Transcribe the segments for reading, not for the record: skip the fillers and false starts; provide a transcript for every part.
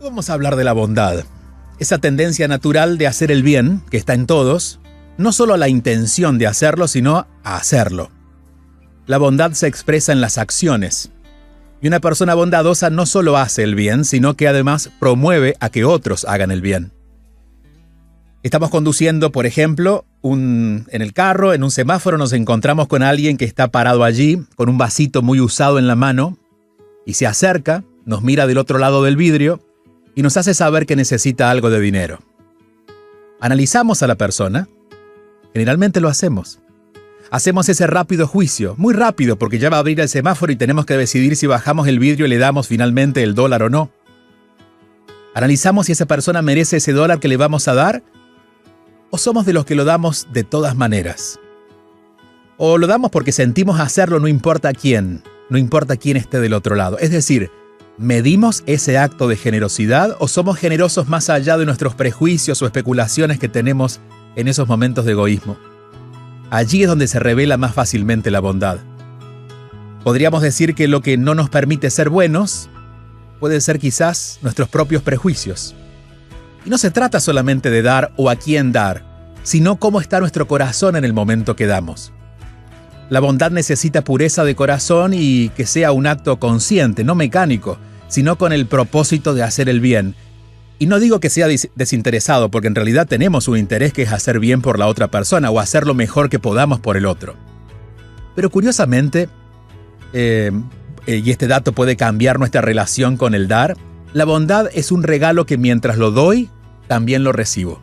Vamos a hablar de la bondad. Esa tendencia natural de hacer el bien, que está en todos, no solo la intención de hacerlo, sino a hacerlo. La bondad se expresa en las acciones. Y una persona bondadosa no solo hace el bien, sino que además promueve a que otros hagan el bien. Estamos conduciendo, por ejemplo, en el carro, en un semáforo, nos encontramos con alguien que está parado allí, con un vasito muy usado en la mano, y se acerca, nos mira del otro lado del vidrio, y nos hace saber que necesita algo de dinero. Analizamos a la persona. Generalmente lo hacemos. Hacemos ese rápido juicio, muy rápido, porque ya va a abrir el semáforo y tenemos que decidir si bajamos el vidrio y le damos finalmente el dólar o no. Analizamos si esa persona merece ese dólar que le vamos a dar, o somos de los que lo damos de todas maneras. O lo damos porque sentimos hacerlo no importa quién esté del otro lado. Es decir, ¿medimos ese acto de generosidad o somos generosos más allá de nuestros prejuicios o especulaciones que tenemos en esos momentos de egoísmo? Allí es donde se revela más fácilmente la bondad. Podríamos decir que lo que no nos permite ser buenos puede ser quizás nuestros propios prejuicios. Y no se trata solamente de dar o a quién dar, sino cómo está nuestro corazón en el momento que damos. La bondad necesita pureza de corazón y que sea un acto consciente, no mecánico, sino con el propósito de hacer el bien. Y no digo que sea desinteresado, porque en realidad tenemos un interés que es hacer bien por la otra persona o hacer lo mejor que podamos por el otro. Pero curiosamente, y este dato puede cambiar nuestra relación con el dar, la bondad es un regalo que mientras lo doy, también lo recibo.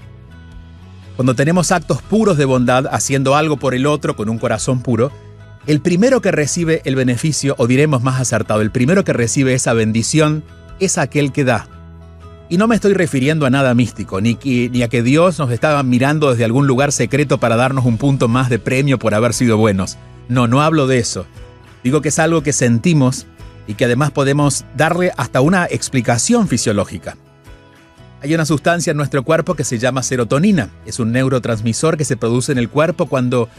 Cuando tenemos actos puros de bondad, haciendo algo por el otro con un corazón puro, el primero que recibe el beneficio, o diremos más acertado, el primero que recibe esa bendición es aquel que da. Y no me estoy refiriendo a nada místico, ni a que Dios nos estaba mirando desde algún lugar secreto para darnos un punto más de premio por haber sido buenos. No hablo de eso. Digo que es algo que sentimos y que además podemos darle hasta una explicación fisiológica. Hay una sustancia en nuestro cuerpo que se llama serotonina. Es un neurotransmisor que se produce en el cuerpo cuando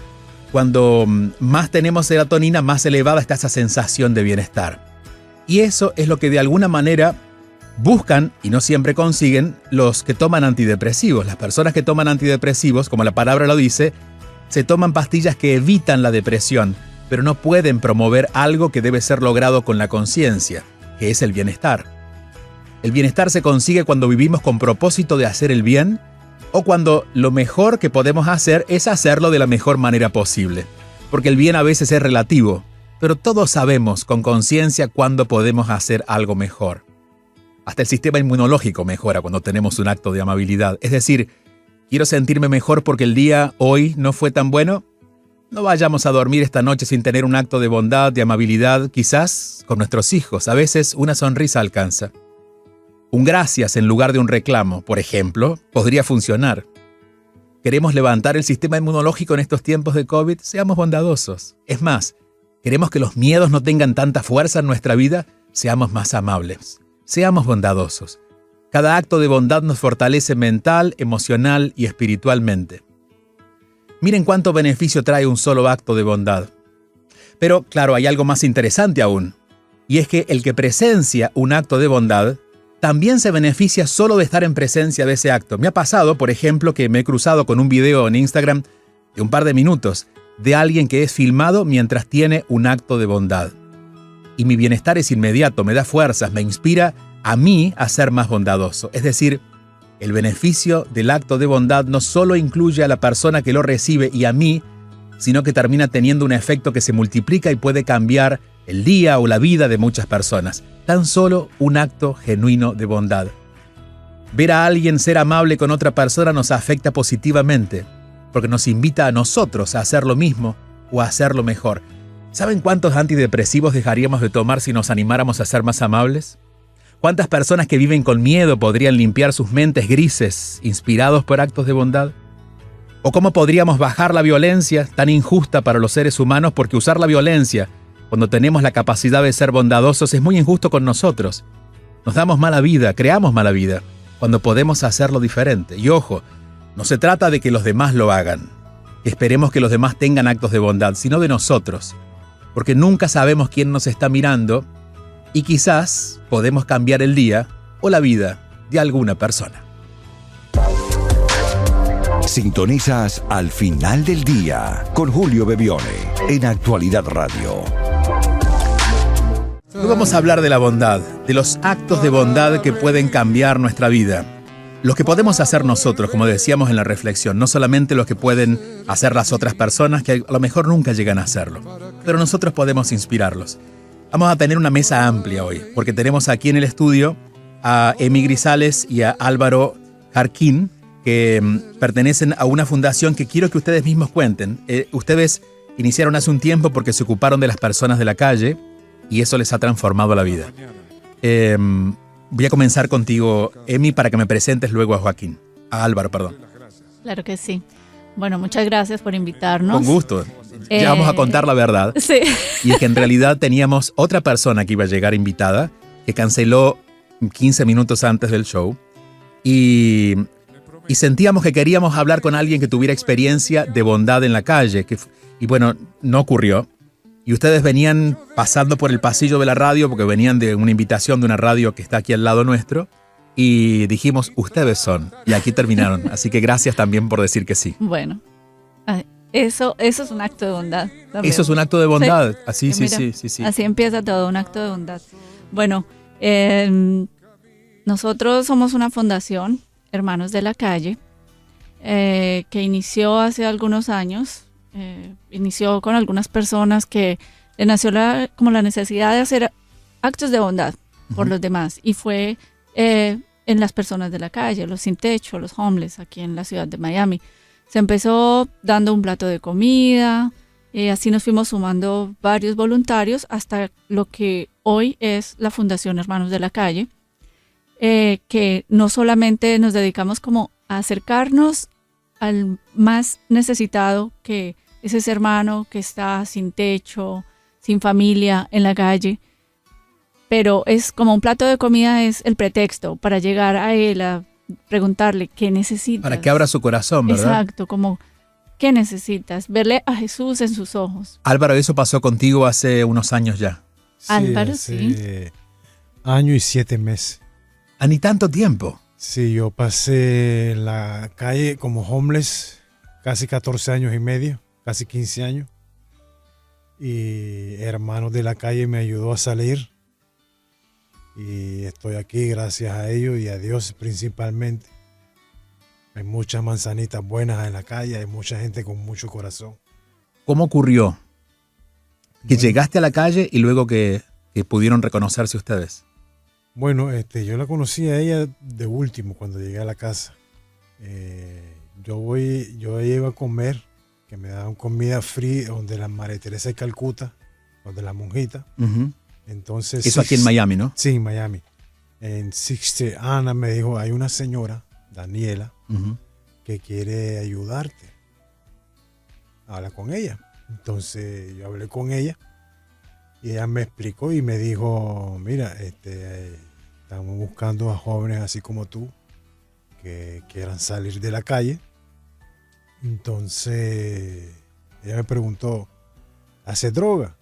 más tenemos serotonina, más elevada está esa sensación de bienestar. Y eso es lo que de alguna manera buscan, y no siempre consiguen, los que toman antidepresivos. Las personas que toman antidepresivos, como la palabra lo dice, se toman pastillas que evitan la depresión, pero no pueden promover algo que debe ser logrado con la conciencia, que es el bienestar. El bienestar se consigue cuando vivimos con propósito de hacer el bien o cuando lo mejor que podemos hacer es hacerlo de la mejor manera posible. Porque el bien a veces es relativo, pero todos sabemos con conciencia cuándo podemos hacer algo mejor. Hasta el sistema inmunológico mejora cuando tenemos un acto de amabilidad. Es decir, quiero sentirme mejor porque el día hoy no fue tan bueno. No vayamos a dormir esta noche sin tener un acto de bondad, de amabilidad, quizás con nuestros hijos. A veces una sonrisa alcanza. Un gracias en lugar de un reclamo, por ejemplo, podría funcionar. ¿Queremos levantar el sistema inmunológico en estos tiempos de COVID? Seamos bondadosos. Es más, ¿queremos que los miedos no tengan tanta fuerza en nuestra vida? Seamos más amables. Seamos bondadosos. Cada acto de bondad nos fortalece mental, emocional y espiritualmente. Miren cuánto beneficio trae un solo acto de bondad. Pero, claro, hay algo más interesante aún. Y es que el que presencia un acto de bondad también se beneficia solo de estar en presencia de ese acto. Me ha pasado, por ejemplo, que me he cruzado con un video en Instagram de un par de minutos de alguien que es filmado mientras tiene un acto de bondad. Y mi bienestar es inmediato, me da fuerzas, me inspira a mí a ser más bondadoso. Es decir, el beneficio del acto de bondad no solo incluye a la persona que lo recibe y a mí, sino que termina teniendo un efecto que se multiplica y puede cambiar el día o la vida de muchas personas. Tan solo un acto genuino de bondad. Ver a alguien ser amable con otra persona nos afecta positivamente, porque nos invita a nosotros a hacer lo mismo o a hacerlo mejor. ¿Saben cuántos antidepresivos dejaríamos de tomar si nos animáramos a ser más amables? ¿Cuántas personas que viven con miedo podrían limpiar sus mentes grises, inspirados por actos de bondad? ¿O cómo podríamos bajar la violencia tan injusta para los seres humanos? Porque usar la violencia, cuando tenemos la capacidad de ser bondadosos, es muy injusto con nosotros. Nos damos mala vida, creamos mala vida, cuando podemos hacerlo diferente. Y ojo, no se trata de que los demás lo hagan, que esperemos que los demás tengan actos de bondad, sino de nosotros. Porque nunca sabemos quién nos está mirando y quizás podemos cambiar el día o la vida de alguna persona. Sintonizas Al Final del Día con Julio Bebione en Actualidad Radio. Hoy vamos a hablar de la bondad, de los actos de bondad que pueden cambiar nuestra vida. Los que podemos hacer nosotros, como decíamos en la reflexión, no solamente los que pueden hacer las otras personas, que a lo mejor nunca llegan a hacerlo, pero nosotros podemos inspirarlos. Vamos a tener una mesa amplia hoy, porque tenemos aquí en el estudio a Emi Grisales y a Álvaro Jarquín, que pertenecen a una fundación que quiero que ustedes mismos cuenten. Ustedes iniciaron hace un tiempo porque se ocuparon de las personas de la calle y eso les ha transformado la vida. Voy a comenzar contigo, Emi, para que me presentes luego a Álvaro, perdón. Claro que sí. Bueno, muchas gracias por invitarnos. Con gusto. Ya vamos a contar la verdad. Sí. Y es que en realidad teníamos otra persona que iba a llegar invitada, que canceló 15 minutos antes del show. Y sentíamos que queríamos hablar con alguien que tuviera experiencia de bondad en la calle. Y bueno, no ocurrió. Y ustedes venían pasando por el pasillo de la radio, porque venían de una invitación de una radio que está aquí al lado nuestro. Y dijimos, ustedes son. Y aquí terminaron. Así que gracias también por decir que sí. Bueno, eso es un acto de bondad también. Eso es un acto de bondad. Sí. Así, Mira, sí. Así empieza todo, un acto de bondad. Bueno, nosotros somos una fundación, Hermanos de la Calle, que inició hace algunos años. Inició con algunas personas que le nació como la necesidad de hacer actos de bondad por los demás. Y fue en las personas de la calle, los sin techo, los homeless, aquí en la ciudad de Miami. Se empezó dando un plato de comida, así nos fuimos sumando varios voluntarios hasta lo que hoy es la Fundación Hermanos de la Calle, que no solamente nos dedicamos como a acercarnos al más necesitado, que es ese hermano que está sin techo, sin familia, en la calle, pero es como un plato de comida, es el pretexto para llegar a él, a preguntarle qué necesitas. Para que abra su corazón, ¿verdad? Exacto, como ¿qué necesitas? Verle a Jesús en sus ojos. Álvaro, eso pasó contigo hace unos años ya. Sí, Álvaro, hace año y 7 meses. Ni tanto tiempo. Sí, yo pasé en la calle como homeless casi 14 años y medio, casi 15 años. Y Hermanos de la Calle me ayudó a salir. Y estoy aquí gracias a ellos y a Dios principalmente. Hay muchas manzanitas buenas en la calle, hay mucha gente con mucho corazón. ¿Cómo ocurrió que Bueno. llegaste a la calle y luego que pudieron reconocerse ustedes? Bueno, yo la conocí a ella de último cuando llegué a la casa. Yo iba a comer, que me daban comida free donde la María Teresa de Calcuta, donde la monjita. Uh-huh. Entonces, Eso aquí en Miami, ¿no? Sí, en Miami. En 60, Ana me dijo, hay una señora, Daniela, Uh-huh. que quiere ayudarte. Habla con ella. Entonces yo hablé con ella y ella me explicó y me dijo, mira, estamos buscando a jóvenes así como tú que quieran salir de la calle. Entonces ella me preguntó, ¿hace droga?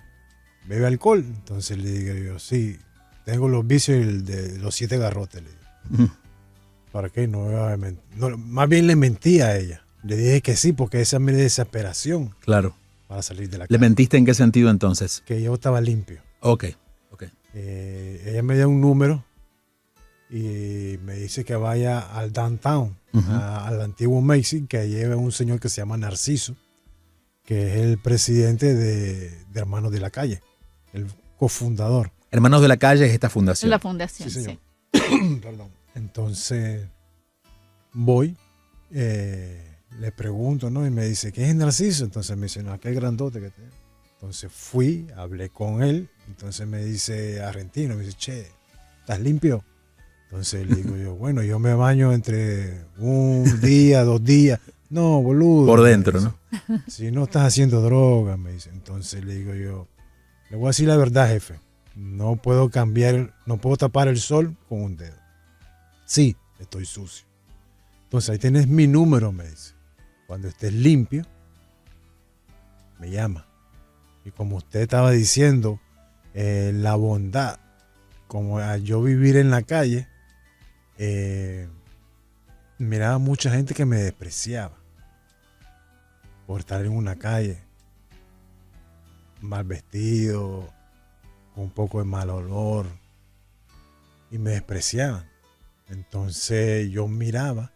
¿Bebe alcohol? Entonces le digo yo, sí, tengo los vicios de los 7 garrotes. Le digo. Uh-huh. ¿Para qué? No, más bien le mentí a ella. Le dije que sí, porque esa es mi desesperación Claro. para salir de la ¿Le calle. mentiste en qué sentido entonces? Que yo estaba limpio. Ok. Ella me dio un número y me dice que vaya al downtown, Uh-huh. al antiguo Macy's, que lleva un señor que se llama Narciso, que es el presidente de Hermanos de la Calle, el cofundador. Hermanos de la Calle es esta Es fundación. la fundación, Sí, sí. señor. Perdón. Entonces voy, le pregunto, ¿no? Y me dice, ¿quién es Narciso? Entonces me dice, no, aquel grandote que tiene. Entonces fui, hablé con él. Entonces me dice, argentino, me dice, che, ¿estás limpio? Entonces le digo yo, bueno, yo me baño entre un día, 2 días. No, boludo. Por dentro, ¿no? Si no estás haciendo droga, me dice. Entonces le digo yo, le voy a decir la verdad, jefe. No puedo tapar el sol con un dedo. Sí, estoy sucio. Entonces ahí tienes mi número, me dice. Cuando estés limpio, me llama. Y como usted estaba diciendo, la bondad, como a yo vivir en la calle, miraba mucha gente que me despreciaba por estar en una calle, mal vestido, con un poco de mal olor, y me despreciaban. Entonces yo miraba,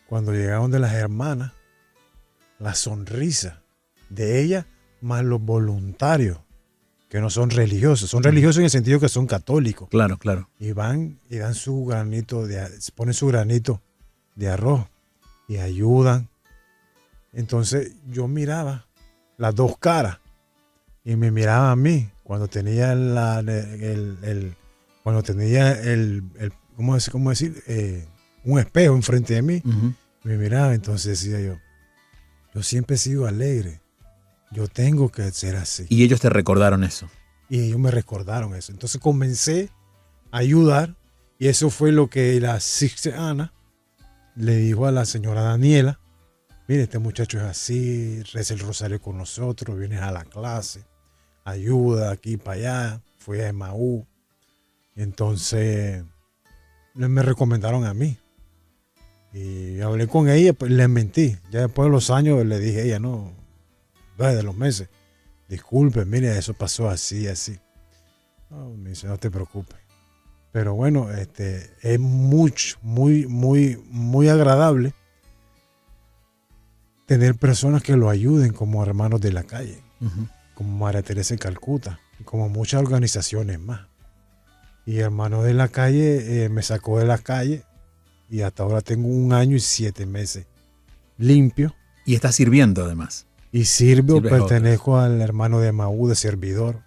cuando llegaban de las hermanas, la sonrisa de ellas, más los voluntarios, que no son religiosos. Son religiosos en el sentido que son católicos. Claro, claro. Y van y dan su granito, ponen su granito de arroz y ayudan. Entonces yo miraba las dos caras y me miraba a mí cuando tenía ¿cómo decir? Un espejo enfrente de mí. Uh-huh. Me miraba, entonces decía yo siempre he sido alegre. Yo tengo que ser así. Y ellos te recordaron eso. Y ellos me recordaron eso. Entonces comencé a ayudar, y eso fue lo que la Sister Ana le dijo a la señora Daniela: mire, este muchacho es así, reza el rosario con nosotros, vienes a la clase, ayuda aquí para allá, fui a Emaú. Entonces me recomendaron a mí. Y hablé con ella, pues les mentí. Ya después de los años le dije a ella, de los meses, disculpe, mire, eso pasó así, así. No, me dice, no te preocupes. Pero bueno, es muy agradable tener personas que lo ayuden, como Hermanos de la Calle, Uh-huh. como María Teresa de Calcuta, y como muchas organizaciones más. Y Hermanos de la Calle me sacó de la calle, y hasta ahora tengo 1 año y 7 meses limpio. Y estás sirviendo además. Y sirvo, Sirves a pertenezco al hermano de Emaú, de servidor.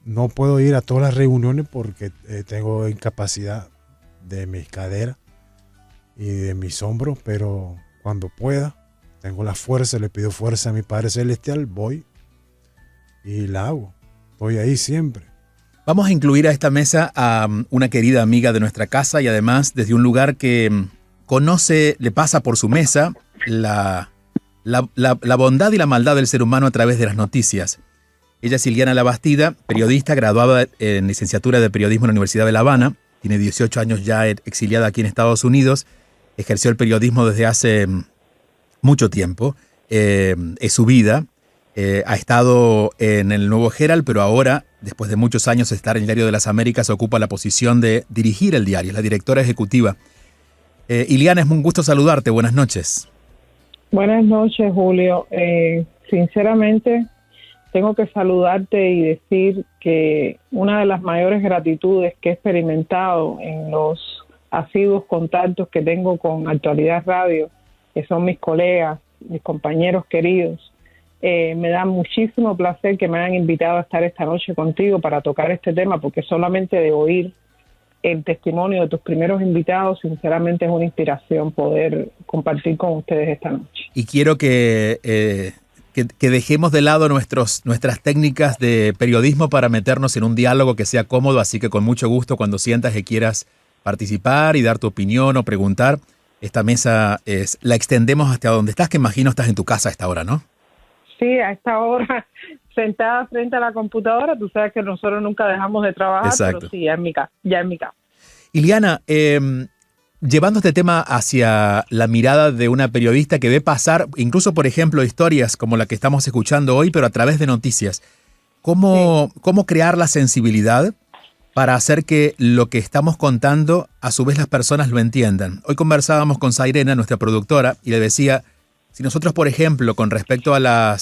No puedo ir a todas las reuniones porque tengo incapacidad de mis caderas y de mis hombros, pero cuando pueda, tengo la fuerza, le pido fuerza a mi Padre Celestial, voy y la hago. Estoy ahí siempre. Vamos a incluir a esta mesa a una querida amiga de nuestra casa, y además desde un lugar que conoce, le pasa por su mesa la bondad y la maldad del ser humano a través de las noticias. Ella es Iliana Labastida, periodista, graduada en licenciatura de periodismo en la Universidad de La Habana. Tiene 18 años ya exiliada aquí en Estados Unidos. Ejerció el periodismo desde hace mucho tiempo. Es su vida. Ha estado en el Nuevo Herald, pero ahora, después de muchos años de estar en el Diario de las Américas, ocupa la posición de dirigir el diario, es la directora ejecutiva. Iliana, es un gusto saludarte. Buenas noches. Buenas noches, Julio. Sinceramente, tengo que saludarte y decir que una de las mayores gratitudes que he experimentado en los asiduos contactos que tengo con Actualidad Radio, que son mis colegas, mis compañeros queridos, me da muchísimo placer que me hayan invitado a estar esta noche contigo para tocar este tema, porque solamente de oír el testimonio de tus primeros invitados, sinceramente es una inspiración poder compartir con ustedes esta noche. Y quiero que dejemos de lado nuestras técnicas de periodismo para meternos en un diálogo que sea cómodo, así que con mucho gusto, cuando sientas que quieras participar y dar tu opinión o preguntar, esta mesa la extendemos hasta donde estás, que imagino estás en tu casa a esta hora, ¿no? Sí, a esta hora, sentada frente a la computadora, tú sabes que nosotros nunca dejamos de trabajar. Exacto. Pero sí, ya en mi casa. Iliana, llevando este tema hacia la mirada de una periodista que ve pasar, incluso por ejemplo, historias como la que estamos escuchando hoy, pero a través de noticias, ¿cómo crear la sensibilidad para hacer que lo que estamos contando, a su vez las personas lo entiendan? Hoy conversábamos con Sairena, nuestra productora, y le decía, si nosotros, por ejemplo, con respecto a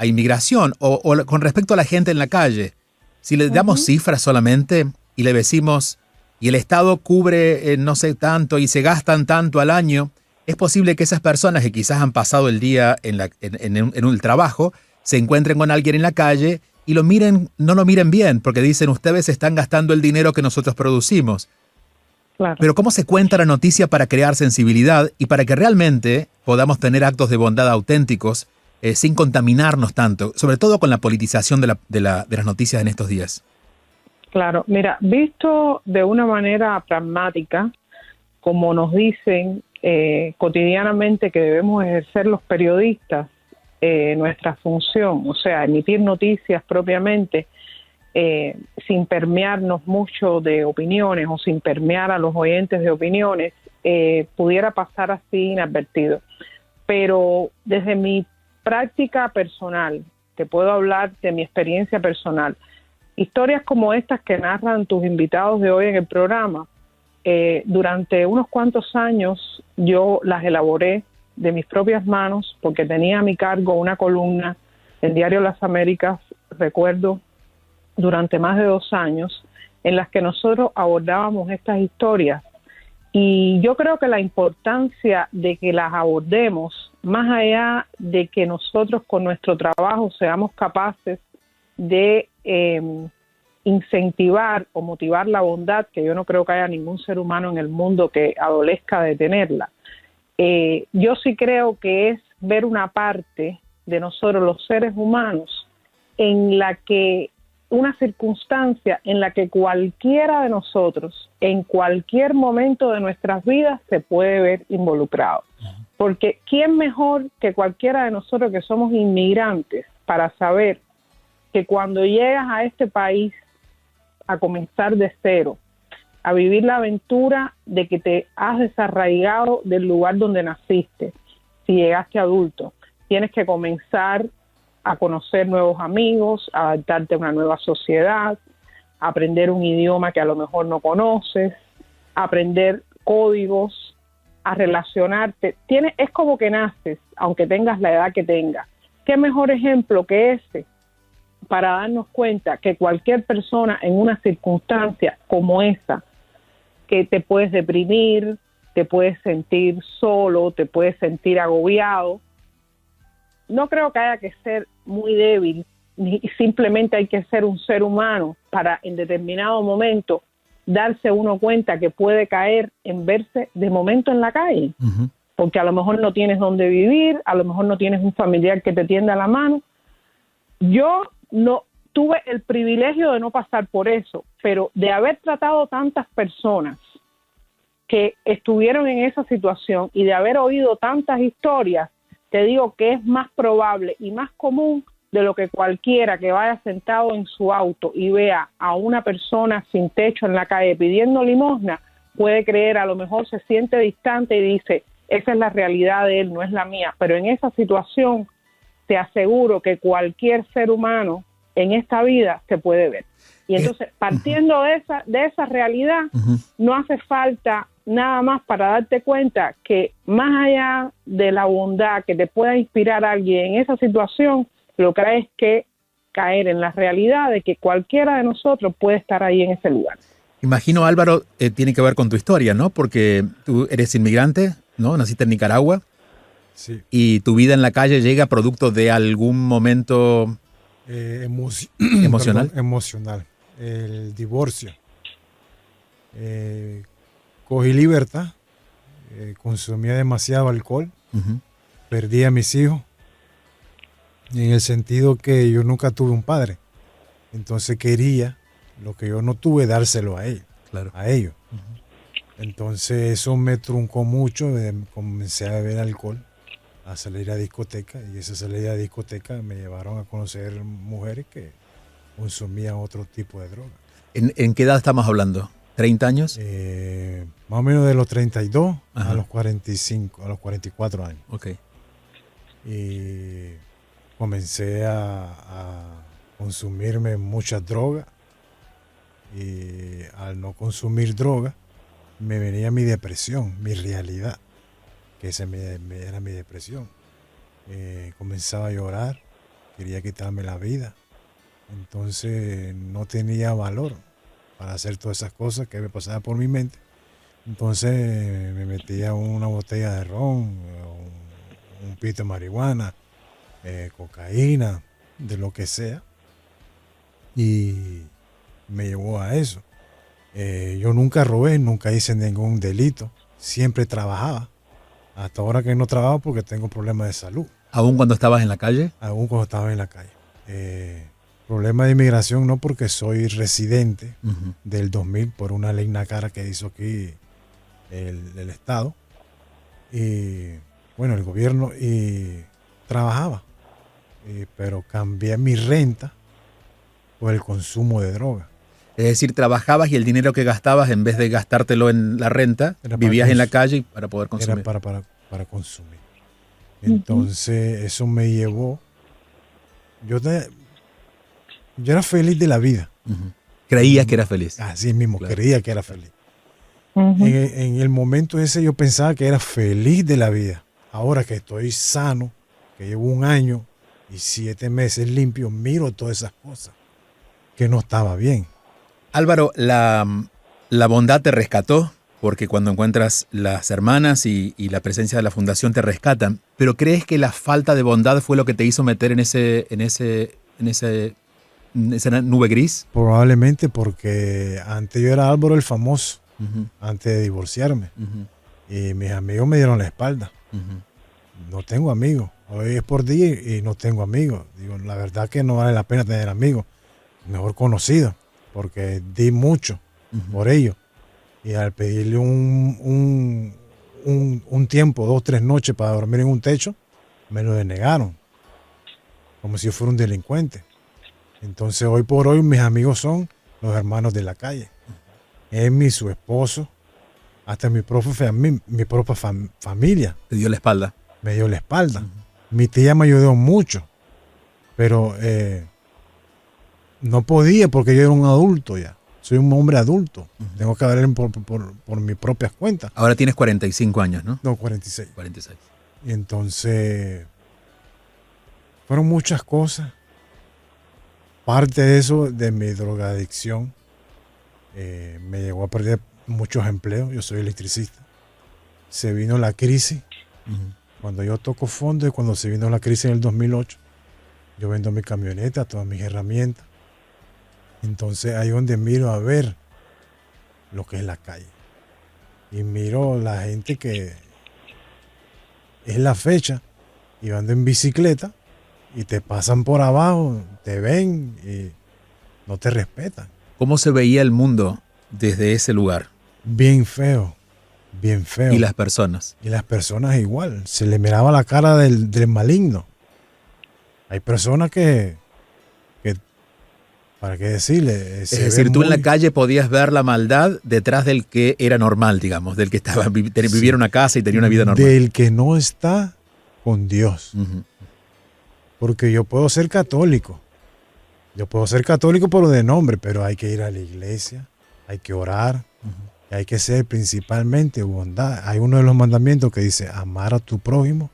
inmigración o con respecto a la gente en la calle, si le damos cifras solamente y le decimos, y el Estado cubre no sé tanto y se gastan tanto al año, es posible que esas personas que quizás han pasado el día en un trabajo se encuentren con alguien en la calle y no lo miren bien, porque dicen, ustedes están gastando el dinero que nosotros producimos. Claro. Pero ¿cómo se cuenta la noticia para crear sensibilidad y para que realmente podamos tener actos de bondad auténticos sin contaminarnos tanto, sobre todo con la politización de las noticias en estos días? Claro, mira, visto de una manera pragmática, como nos dicen cotidianamente que debemos ejercer los periodistas nuestra función, o sea, emitir noticias propiamente, sin permearnos mucho de opiniones o sin permear a los oyentes de opiniones, pudiera pasar así inadvertido. Pero desde mi práctica personal, te puedo hablar de mi experiencia personal, historias como estas que narran tus invitados de hoy en el programa, durante unos cuantos años yo las elaboré de mis propias manos porque tenía a mi cargo una columna en Diario Las Américas, recuerdo, durante más de 2 años, en las que nosotros abordábamos estas historias. Y yo creo que la importancia de que las abordemos, más allá de que nosotros con nuestro trabajo seamos capaces de incentivar o motivar la bondad, que yo no creo que haya ningún ser humano en el mundo que adolezca de tenerla, yo sí creo que es ver una parte de nosotros los seres humanos en la que una circunstancia en la que cualquiera de nosotros en cualquier momento de nuestras vidas se puede ver involucrado. Porque ¿quién mejor que cualquiera de nosotros que somos inmigrantes para saber que cuando llegas a este país a comenzar de cero, a vivir la aventura de que te has desarraigado del lugar donde naciste, si llegaste adulto, tienes que comenzar a conocer nuevos amigos, a adaptarte a una nueva sociedad, a aprender un idioma que a lo mejor no conoces, a aprender códigos, a relacionarte? Es como que naces, aunque tengas la edad que tengas. ¿Qué mejor ejemplo que ese para darnos cuenta que cualquier persona en una circunstancia como esa, que te puedes deprimir, te puedes sentir solo, te puedes sentir agobiado? No creo que haya que ser muy débil, ni simplemente hay que ser un ser humano para en determinado momento darse uno cuenta que puede caer en verse de momento en la calle. Uh-huh. Porque a lo mejor no tienes dónde vivir, a lo mejor no tienes un familiar que te tienda la mano. Yo no tuve el privilegio de no pasar por eso, pero de haber tratado tantas personas que estuvieron en esa situación y de haber oído tantas historias, te digo que es más probable y más común de lo que cualquiera que vaya sentado en su auto y vea a una persona sin techo en la calle pidiendo limosna, puede creer, a lo mejor se siente distante y dice, esa es la realidad de él, no es la mía. Pero en esa situación te aseguro que cualquier ser humano en esta vida se puede ver. Y entonces, partiendo de esa realidad, no hace falta nada más para darte cuenta que más allá de la bondad que te pueda inspirar a alguien en esa situación, lo que hay es que caer en la realidad de que cualquiera de nosotros puede estar ahí en ese lugar. Imagino, Álvaro, tiene que ver con tu historia, ¿no? Porque tú eres inmigrante, ¿no? Naciste en Nicaragua. Sí. Y tu vida en la calle llega producto de algún momento emocional. Perdón, emocional. El divorcio. Cogí libertad, consumía demasiado alcohol, perdí a mis hijos, en el sentido que yo nunca tuve un padre. Entonces quería lo que yo no tuve, dárselo a él, claro, a ellos. Entonces eso me truncó mucho, comencé a beber alcohol, a salir a discoteca, y esa salida a discoteca me llevaron a conocer mujeres que consumían otro tipo de droga. ¿En qué edad estamos hablando? ¿30 años? Más o menos de los 32 Ajá. a los 45, a los 44 años. Okay. Y comencé a consumirme muchas drogas, y al no consumir droga me venía mi depresión, mi realidad, que esa era mi depresión. Comenzaba a llorar, quería quitarme la vida, entonces no tenía valor para hacer todas esas cosas que me pasaban por mi mente. Entonces me metía una botella de ron, un pito de marihuana, cocaína, de lo que sea, y me llevó a eso. Yo nunca robé, nunca hice ningún delito, siempre trabajaba. Hasta ahora que no trabajo porque tengo problemas de salud. ¿Aún cuando estabas en la calle? Aún cuando estaba en la calle. Problema de inmigración no, porque soy residente del 2000 por una ley Nacara que hizo aquí el Estado. Y bueno, el gobierno, y trabajaba. Pero cambié mi renta por el consumo de droga. Es decir, trabajabas y el dinero que gastabas, en vez de gastártelo en la renta, Era para vivías en la calle para poder consumir. Era para consumir. Entonces, eso me llevó. Yo era feliz de la vida. Ujú. Creías que eras feliz. Así mismo, Claro. creía que era feliz. Ujú. En el momento ese yo pensaba que era feliz de la vida. Ahora que estoy sano, que llevo 1 año y 7 meses limpio, miro todas esas cosas que no estaba bien. Álvaro, la bondad te rescató, porque cuando encuentras las hermanas y la presencia de la fundación te rescatan, pero ¿crees que la falta de bondad fue lo que te hizo meter en esa nube gris? Probablemente porque antes yo era Álvaro el famoso, Ujú, antes de divorciarme. ujú, Y mis amigos me dieron la espalda. ujú. No tengo amigos. Hoy es por día y no tengo amigos. Digo, la verdad que no vale la pena tener amigos. Mejor conocidos, porque di mucho por ellos. Y al pedirle un tiempo, 2, 3 noches para dormir en un techo, me lo denegaron. Como si yo fuera un delincuente. Entonces hoy por hoy mis amigos son los hermanos de la calle. Emi, su esposo, hasta mi propia familia Te dio la espalda. me dio la espalda. Mi tía me ayudó mucho, pero no podía porque yo era un adulto ya. Soy un hombre adulto. Tengo que valer por mis propias cuentas. Ahora tienes 45 años, ¿no? No, 46. 46. Y entonces, fueron muchas cosas. Parte de eso, de mi drogadicción, me llegó a perder muchos empleos. Yo soy electricista. Se vino la crisis. Ujú. Cuando yo toco fondo y cuando se vino la crisis en el 2008, yo vendo mi camioneta, todas mis herramientas. Entonces ahí es donde miro a ver lo que es la calle. Y miro la gente que es la fecha y ando en bicicleta y te pasan por abajo, te ven y no te respetan. ¿Cómo se veía el mundo desde ese lugar? Bien feo, bien feo. Y las personas. Y las personas igual, se le miraba la cara del maligno. Hay personas que ¿para qué decirle? Es decir, tú en la calle podías ver la maldad detrás del que era normal, digamos, del que estaba vivía en una casa y tenía una vida normal. Del que no está con Dios. Ujú. Porque yo puedo ser católico. Yo puedo ser católico por de nombre, pero hay que ir a la iglesia, hay que orar, y hay que ser principalmente bondad. Hay uno de los mandamientos que dice amar a tu prójimo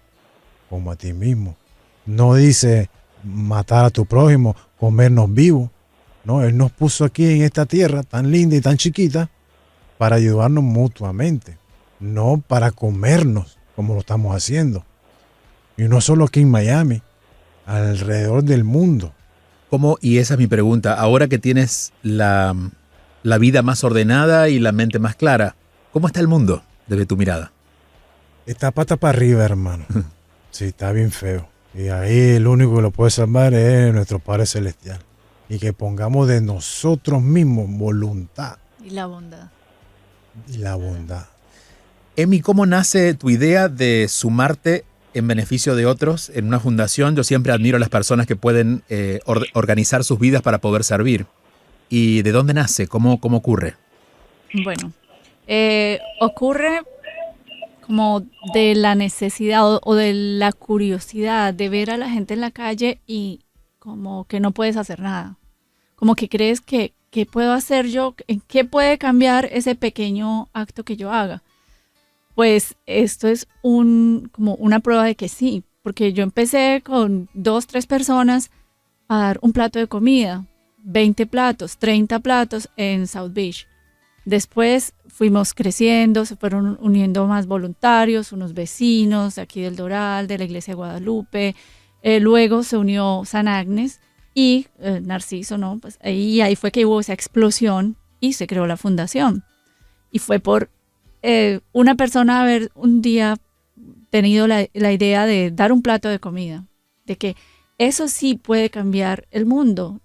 como a ti mismo. No dice matar a tu prójimo, comernos vivos. No, Él nos puso aquí en esta tierra tan linda y tan chiquita para ayudarnos mutuamente, no para comernos como lo estamos haciendo. Y no solo aquí en Miami, alrededor del mundo. ¿Cómo? Y esa es mi pregunta. Ahora que tienes la vida más ordenada y la mente más clara, ¿cómo está el mundo desde tu mirada? Está pata para arriba, hermano. Sí, está bien feo. Y ahí el único que lo puede salvar es nuestro Padre Celestial. Y que pongamos de nosotros mismos voluntad Y la bondad. y la bondad. Emi, ¿cómo nace tu idea de sumarte en beneficio de otros en una fundación? Yo siempre admiro a las personas que pueden organizar sus vidas para poder servir. ¿Y de dónde nace? ¿Cómo ocurre? Bueno, ocurre como de la necesidad o de la curiosidad de ver a la gente en la calle y como que no puedes hacer nada. Como que crees que ¿qué puedo hacer yo? ¿En qué puede cambiar ese pequeño acto que yo haga? Pues esto es como una prueba de que sí, porque yo empecé con 2, 3 personas a dar un plato de comida, 20 platos, 30 platos en South Beach. Después fuimos creciendo, se fueron uniendo más voluntarios, unos vecinos de aquí del Doral, de la Iglesia de Guadalupe. Luego se unió San Agnes y Narciso, ¿no? Pues ahí fue que hubo esa explosión y se creó la fundación. Y fue por una persona haber un día tenido la idea de dar un plato de comida, de que eso sí puede cambiar el mundo,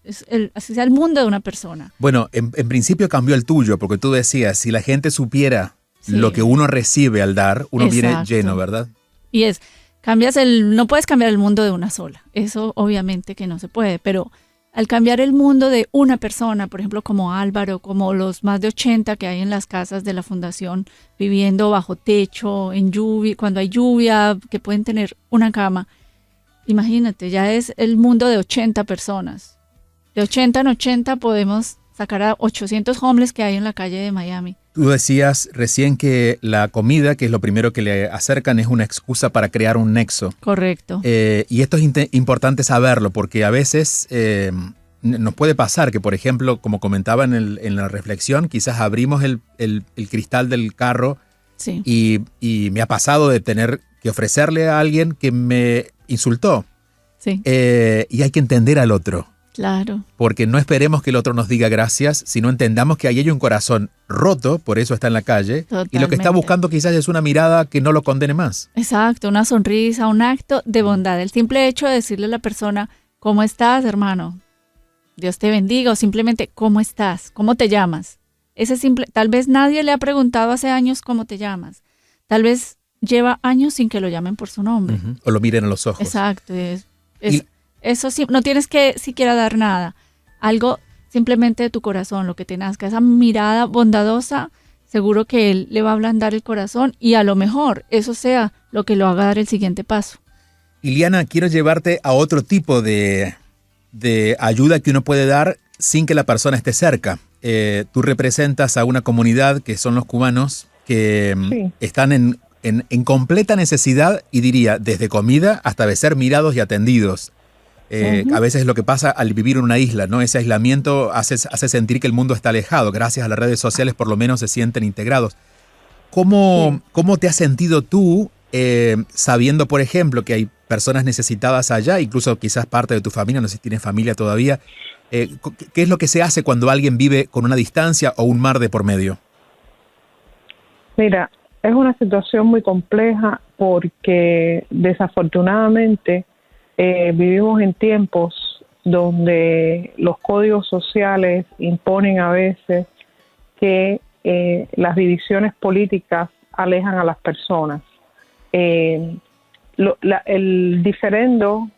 así sea el mundo de una persona. Bueno, en principio cambió el tuyo, porque tú decías, si la gente supiera Sí. lo que uno recibe al dar, uno viene Exacto. lleno, ¿verdad? Y no puedes cambiar el mundo de una sola, eso obviamente que no se puede, pero al cambiar el mundo de una persona, por ejemplo, como Álvaro, como los más de 80 que hay en las casas de la fundación, viviendo bajo techo, en lluvia, cuando hay lluvia, que pueden tener una cama. Imagínate, ya es el mundo de 80 personas. De 80 en 80 podemos sacar a 800 homeless que hay en la calle de Miami. Tú decías recién que la comida, que es lo primero que le acercan, es una excusa para crear un nexo. Correcto. Y esto es importante saberlo, porque a veces nos puede pasar que, por ejemplo, como comentaba en la reflexión, quizás abrimos el cristal del carro Sí. y me ha pasado de tener que ofrecerle a alguien que me insultó. Sí, Y hay que entender al otro. claro. Porque no esperemos que el otro nos diga gracias, sino entendamos que ahí hay un corazón roto, por eso está en la calle, y lo que está Totalmente. buscando quizás es una mirada que no lo condene más. Exacto, una sonrisa, un acto de bondad. El simple hecho de decirle a la persona, ¿cómo estás, hermano? Dios te bendiga, o simplemente, ¿cómo estás? ¿Cómo te llamas? Ese simple, tal vez nadie le ha preguntado hace años cómo te llamas. Tal vez lleva años sin que lo llamen por su nombre. Ujú. O lo miren a los ojos. Exacto. Y- Eso sí, no tienes que siquiera dar nada. Algo simplemente de tu corazón, lo que te nazca. Esa mirada bondadosa, seguro que él le va a ablandar el corazón y a lo mejor eso sea lo que lo haga dar el siguiente paso. Iliana, quiero llevarte a otro tipo de ayuda que uno puede dar sin que la persona esté cerca. Tú representas a una comunidad que son los cubanos que Sí. están en completa necesidad, y diría, desde comida hasta de ser mirados y atendidos. A veces es lo que pasa al vivir en una isla, ¿no? Ese aislamiento hace sentir que el mundo está alejado. Gracias a las redes sociales por lo menos se sienten integrados. ¿Cómo te has sentido tú sabiendo, por ejemplo, que hay personas necesitadas allá, incluso quizás parte de tu familia, no sé si tienes familia todavía? ¿Qué es lo que se hace cuando alguien vive con una distancia o un mar de por medio? Mira, es una situación muy compleja porque desafortunadamente vivimos en tiempos donde los códigos sociales imponen a veces que las divisiones políticas alejan a las personas. El diferendo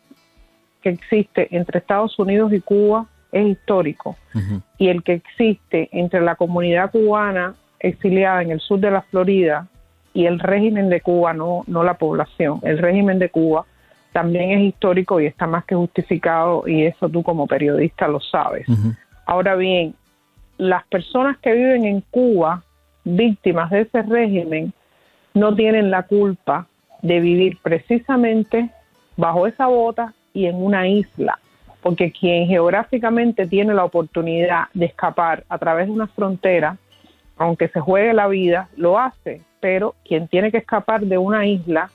que existe entre Estados Unidos y Cuba es histórico. Uh-huh. Y el que existe entre la comunidad cubana exiliada en el sur de la Florida y el régimen de Cuba, no la población, el régimen de Cuba también es histórico y está más que justificado, y eso tú como periodista lo sabes. Uh-huh. Ahora bien, las personas que viven en Cuba, víctimas de ese régimen, no tienen la culpa de vivir precisamente bajo esa bota y en una isla, porque quien geográficamente tiene la oportunidad de escapar a través de una frontera, aunque se juegue la vida, lo hace, pero quien tiene que escapar de una isla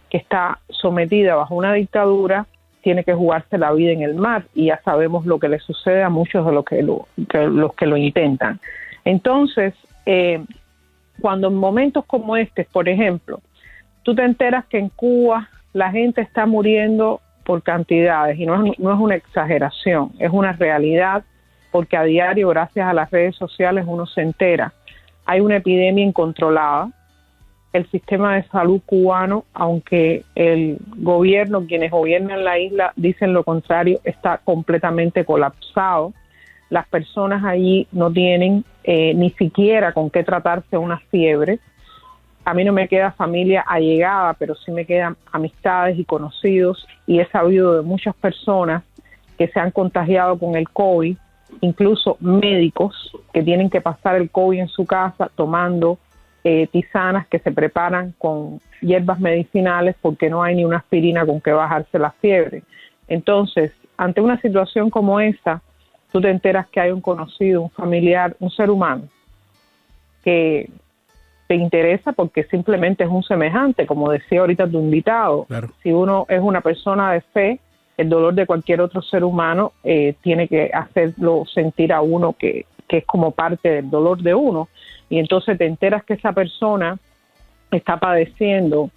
que está sometida bajo una dictadura, tiene que jugarse la vida en el mar, y ya sabemos lo que le sucede a muchos de los que lo intentan. Entonces, cuando en momentos como este, por ejemplo, tú te enteras que en Cuba la gente está muriendo por cantidades, y no es una exageración, es una realidad, porque a diario, gracias a las redes sociales, uno se entera. Hay una epidemia incontrolada. El sistema de salud cubano, aunque el gobierno, quienes gobiernan la isla, dicen lo contrario, está completamente colapsado. Las personas allí no tienen ni siquiera con qué tratarse una fiebre. A mí no me queda familia allegada, pero sí me quedan amistades y conocidos, y he sabido de muchas personas que se han contagiado con el COVID, incluso médicos que tienen que pasar el COVID en su casa tomando tisanas que se preparan con hierbas medicinales porque no hay ni una aspirina con que bajarse la fiebre. Entonces, ante una situación como esa, tú te enteras que hay un conocido, un familiar, un ser humano que te interesa porque simplemente es un semejante, como decía ahorita tu invitado. Claro. Si uno es una persona de fe, el dolor de cualquier otro ser humano tiene que hacerlo sentir a uno que es como parte del dolor de uno. Y entonces te enteras que esa persona está padeciendo,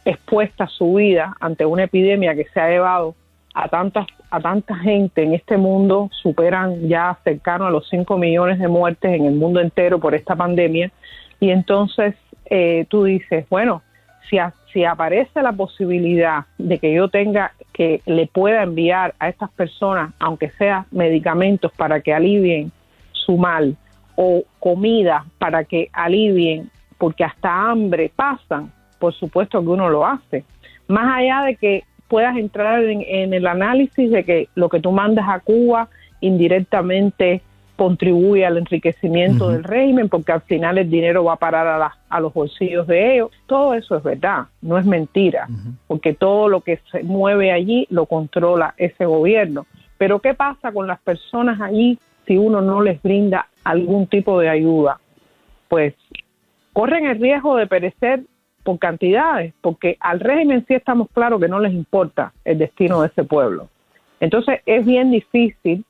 expuesta su vida ante una epidemia que se ha llevado a tanta gente en este mundo. Superan ya cercano a los 5 millones de muertes en el mundo entero por esta pandemia. Y entonces tú dices, bueno, si aparece la posibilidad de que yo tenga, que le pueda enviar a estas personas, aunque sea medicamentos para que alivien su mal, o comida para que alivien, porque hasta hambre pasan, por supuesto que uno lo hace. Más allá de que puedas entrar en el análisis de que lo que tú mandas a Cuba indirectamente contribuye al enriquecimiento del régimen, porque al final el dinero va a parar a los bolsillos de ellos. Todo eso es verdad, no es mentira, porque todo lo que se mueve allí lo controla ese gobierno. Pero ¿qué pasa con las personas allí si uno no les brinda algún tipo de ayuda? Pues corren el riesgo de perecer por cantidades, porque al régimen sí estamos claros que no les importa el destino de ese pueblo. Entonces es bien difícil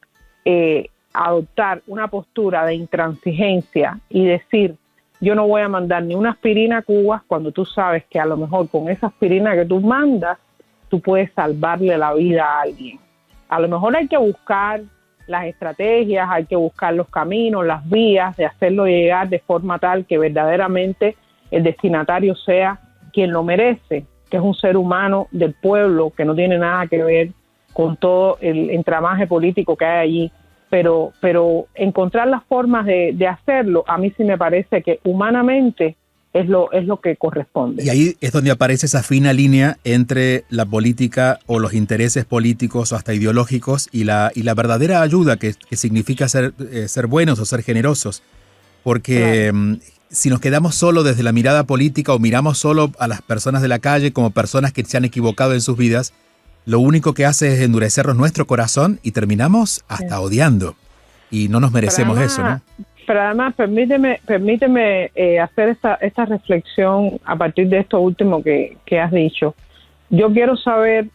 adoptar una postura de intransigencia y decir, yo no voy a mandar ni una aspirina a Cuba, cuando tú sabes que a lo mejor con esa aspirina que tú mandas, tú puedes salvarle la vida a alguien. A lo mejor hay que buscar las estrategias, hay que buscar los caminos, las vías de hacerlo llegar de forma tal que verdaderamente el destinatario sea quien lo merece, que es un ser humano del pueblo, que no tiene nada que ver con todo el entramaje político que hay allí. Pero encontrar las formas de hacerlo, a mí sí me parece que humanamente es lo que corresponde. Y ahí es donde aparece esa fina línea entre la política o los intereses políticos o hasta ideológicos y la verdadera ayuda que significa ser buenos o ser generosos. Porque claro, si nos quedamos solo desde la mirada política o miramos solo a las personas de la calle como personas que se han equivocado en sus vidas, lo único que hace es endurecernos nuestro corazón y terminamos hasta odiando. Y no nos merecemos eso, ¿no? Pero además, permíteme hacer esta reflexión a partir de esto último que has dicho. Yo quiero saber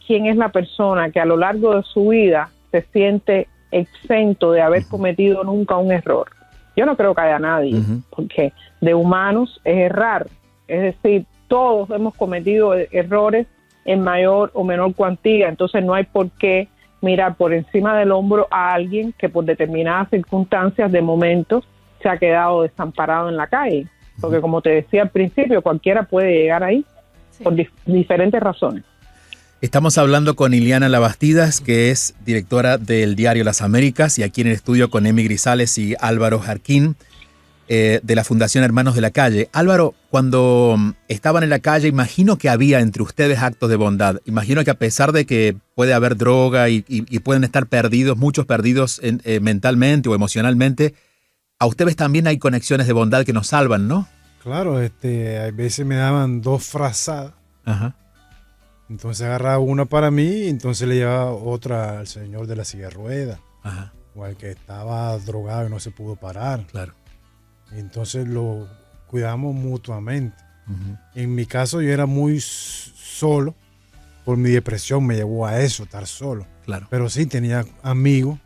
quién es la persona que a lo largo de su vida se siente exento de haber cometido nunca un error. Yo no creo que haya nadie, porque de humanos es errar. Es decir, todos hemos cometido errores en mayor o menor cuantía, entonces no hay por qué mirar por encima del hombro a alguien que por determinadas circunstancias de momento se ha quedado desamparado en la calle, porque como te decía al principio, cualquiera puede llegar ahí por diferentes razones. Estamos hablando con Iliana Labastidas, que es directora del diario Las Américas, y aquí en el estudio con Emi Grisales y Álvaro Jarquín, de la Fundación Hermanos de la Calle. Álvaro, cuando estaban en la calle, imagino que había entre ustedes actos de bondad. Imagino que a pesar de que puede haber droga y pueden estar perdidos, muchos perdidos mentalmente o emocionalmente, a ustedes también hay conexiones de bondad que nos salvan, ¿no? Claro, a veces me daban 2 frazadas. Ajá. Entonces agarraba una para mí y entonces le llevaba otra al señor de la silla de ruedas. Ajá. O al que estaba drogado y no se pudo parar. Claro. Entonces lo cuidamos mutuamente. En mi caso yo era muy solo, por mi depresión me llevó a eso, estar solo. Claro. Pero sí tenía amigos,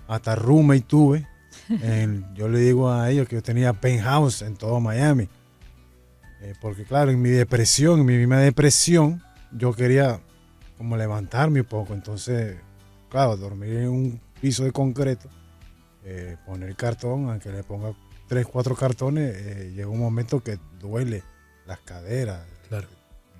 hasta roommate tuve. Yo le digo a ellos que yo tenía penthouse en todo Miami. Porque claro, en mi misma depresión, yo quería como levantarme un poco. Entonces, claro, dormir en un piso de concreto, poner cartón, aunque le ponga 3, 4 cartones, llega un momento que duele las caderas, claro,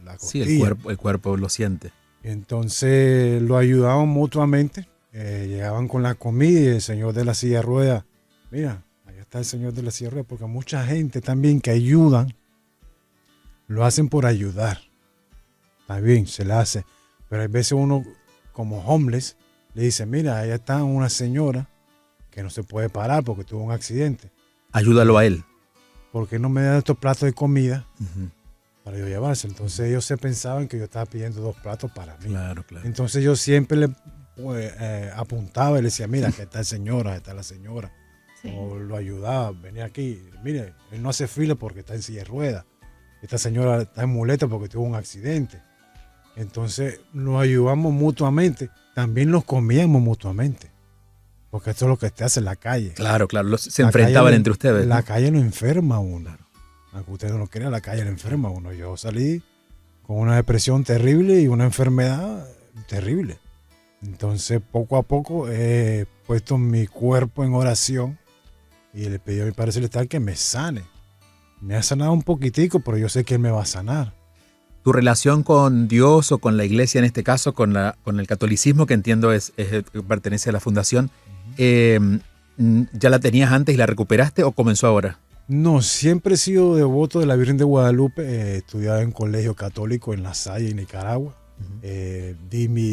la costilla. Sí, el cuerpo lo siente. Entonces lo ayudaban mutuamente, llegaban con la comida y el señor de la silla de ruedas, mira, ahí está el señor de la silla de ruedas, porque mucha gente también que ayudan, lo hacen por ayudar. Está bien, se la hace, pero hay veces uno como homeless le dice, mira, ahí está una señora que no se puede parar porque tuvo un accidente. Ayúdalo a él. ¿Por qué no me dan estos platos de comida para yo llevarse? Entonces ellos se pensaban que yo estaba pidiendo 2 platos para mí. Claro, claro. Entonces yo siempre le apuntaba y le decía, mira, que está el señor, está la señora. Sí. O lo ayudaba, venía aquí, mire, él no hace fila porque está en silla de ruedas. Esta señora está en muleta porque tuvo un accidente. Entonces nos ayudamos mutuamente, también los comíamos mutuamente. Porque esto es lo que te hace en la calle. Claro, se enfrentaban entre ustedes. La calle no enferma a uno. Aunque ustedes no lo crean, la calle no enferma a uno. Yo salí con una depresión terrible y una enfermedad terrible. Entonces, poco a poco he puesto mi cuerpo en oración y le pedí a mi Padre Celestial que me sane. Me ha sanado un poquitico, pero yo sé que Él me va a sanar. Tu relación con Dios o con la iglesia, en este caso, con el catolicismo, que entiendo pertenece a la fundación, ¿ya la tenías antes y la recuperaste o comenzó ahora? No, siempre he sido devoto de la Virgen de Guadalupe. Estudiaba en colegio católico en La Salle, en Nicaragua.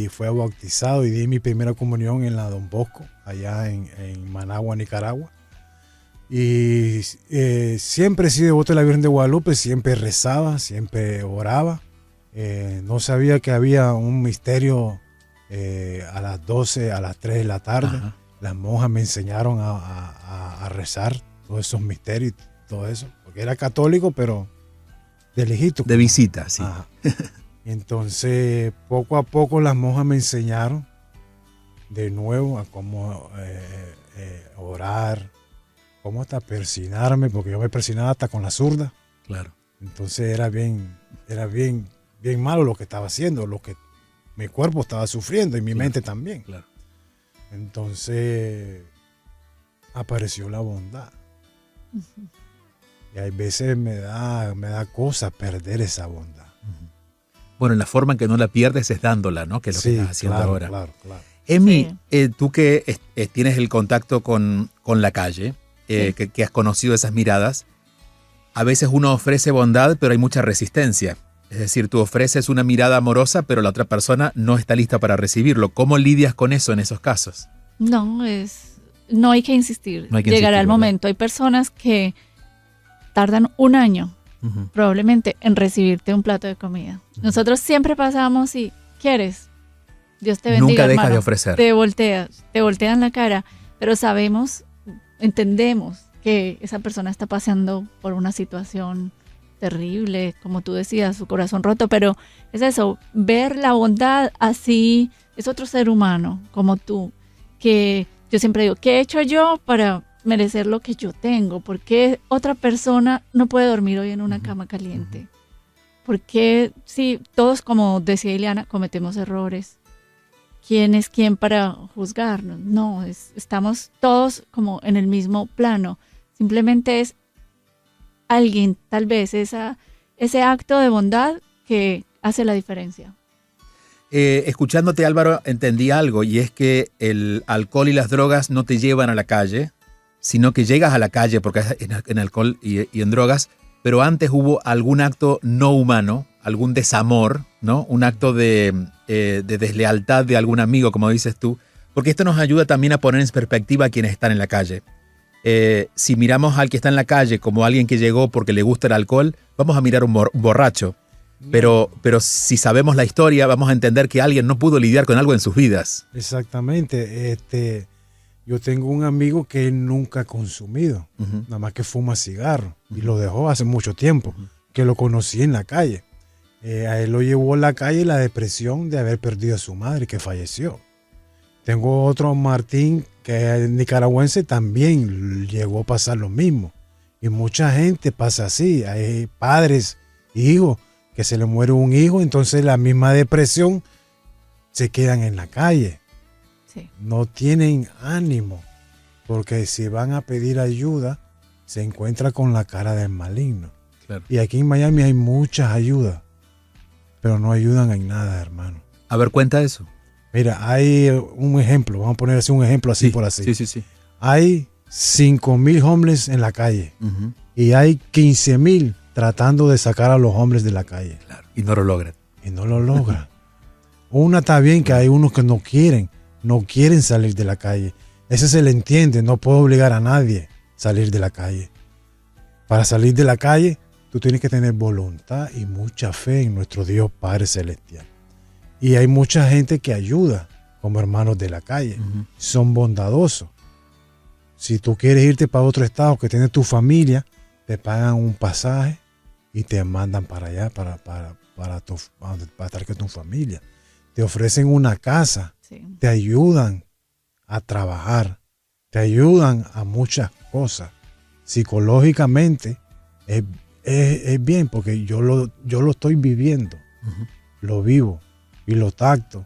Fue bautizado y di mi primera comunión en la Don Bosco, allá en Managua, Nicaragua. Y siempre he sido devoto de la Virgen de Guadalupe, siempre rezaba, siempre oraba. No sabía que había un misterio a las 12, a las 3 de la tarde. Ajá. Las monjas me enseñaron a rezar todos esos misterios y todo eso, porque era católico, pero de lejito. De visita, sí. Entonces, poco a poco las monjas me enseñaron de nuevo a cómo orar, cómo hasta persinarme, porque yo me persinaba hasta con la zurda. Claro. Entonces era bien malo lo que estaba haciendo, lo que mi cuerpo estaba sufriendo y mi mente también. Claro. Entonces apareció la bondad. Uh-huh. Y hay veces me da cosa perder esa bondad. Uh-huh. Bueno, la forma en que no la pierdes es dándola, ¿no? Que es lo que estás haciendo ahora. Claro. Emi, tú que tienes el contacto con la calle, que has conocido esas miradas, a veces uno ofrece bondad, pero hay mucha resistencia. Es decir, tú ofreces una mirada amorosa, pero la otra persona no está lista para recibirlo. ¿Cómo lidias con eso en esos casos? No hay que insistir. Llegará el momento. Hay personas que tardan un año, uh-huh, probablemente, en recibirte un plato de comida. Uh-huh. Nosotros siempre pasamos y, ¿quieres? Dios te bendiga, nunca dejas hermano. De ofrecer. Te voltean la cara, pero entendemos que esa persona está pasando por una situación terrible, como tú decías, su corazón roto, pero es eso, ver la bondad así, es otro ser humano como tú, que yo siempre digo, ¿qué he hecho yo para merecer lo que yo tengo? ¿Por qué otra persona no puede dormir hoy en una cama caliente? ¿Por qué, sí, todos, como decía Ileana, cometemos errores? ¿Quién es quién para juzgarnos? No, estamos todos como en el mismo plano, simplemente es alguien, tal vez, ese acto de bondad que hace la diferencia. Escuchándote, Álvaro, entendí algo, y es que el alcohol y las drogas no te llevan a la calle, sino que llegas a la calle porque en alcohol y en drogas, pero antes hubo algún acto no humano, algún desamor, ¿no? Un acto de deslealtad de algún amigo, como dices tú, porque esto nos ayuda también a poner en perspectiva a quienes están en la calle. Si miramos al que está en la calle como alguien que llegó porque le gusta el alcohol, vamos a mirar un borracho. Pero si sabemos la historia, vamos a entender que alguien no pudo lidiar con algo en sus vidas. Exactamente. Yo tengo un amigo que él nunca ha consumido, uh-huh, nada más que fuma cigarro, uh-huh, y lo dejó hace mucho tiempo, uh-huh, que lo conocí en la calle. A él lo llevó a la calle la depresión de haber perdido a su madre, que falleció. Tengo otro, Martín, que es nicaragüense, también llegó a pasar lo mismo. Y mucha gente pasa así. Hay padres, hijos, que se le muere un hijo, entonces la misma depresión se quedan en la calle. Sí. No tienen ánimo, porque si van a pedir ayuda, se encuentra con la cara del maligno. Claro. Y aquí en Miami hay muchas ayudas, pero no ayudan en nada, hermano. A ver, cuenta eso. Mira, hay un ejemplo, vamos a poner así un ejemplo así, sí, por así. Sí. Hay 5,000 homeless en la calle, uh-huh, y hay 15,000 tratando de sacar a los hombres de la calle. Claro, y no lo logran. Una está bien, que hay unos que no quieren salir de la calle. Ese se le entiende, no puedo obligar a nadie a salir de la calle. Para salir de la calle, tú tienes que tener voluntad y mucha fe en nuestro Dios Padre Celestial. Y hay mucha gente que ayuda como hermanos de la calle. Uh-huh. Son bondadosos. Si tú quieres irte para otro estado que tiene tu familia, te pagan un pasaje y te mandan para allá, para estar con tu familia. Te ofrecen una casa, sí, te ayudan a trabajar, te ayudan a muchas cosas. Psicológicamente es bien, porque yo lo estoy viviendo, uh-huh, lo vivo y lo tacto.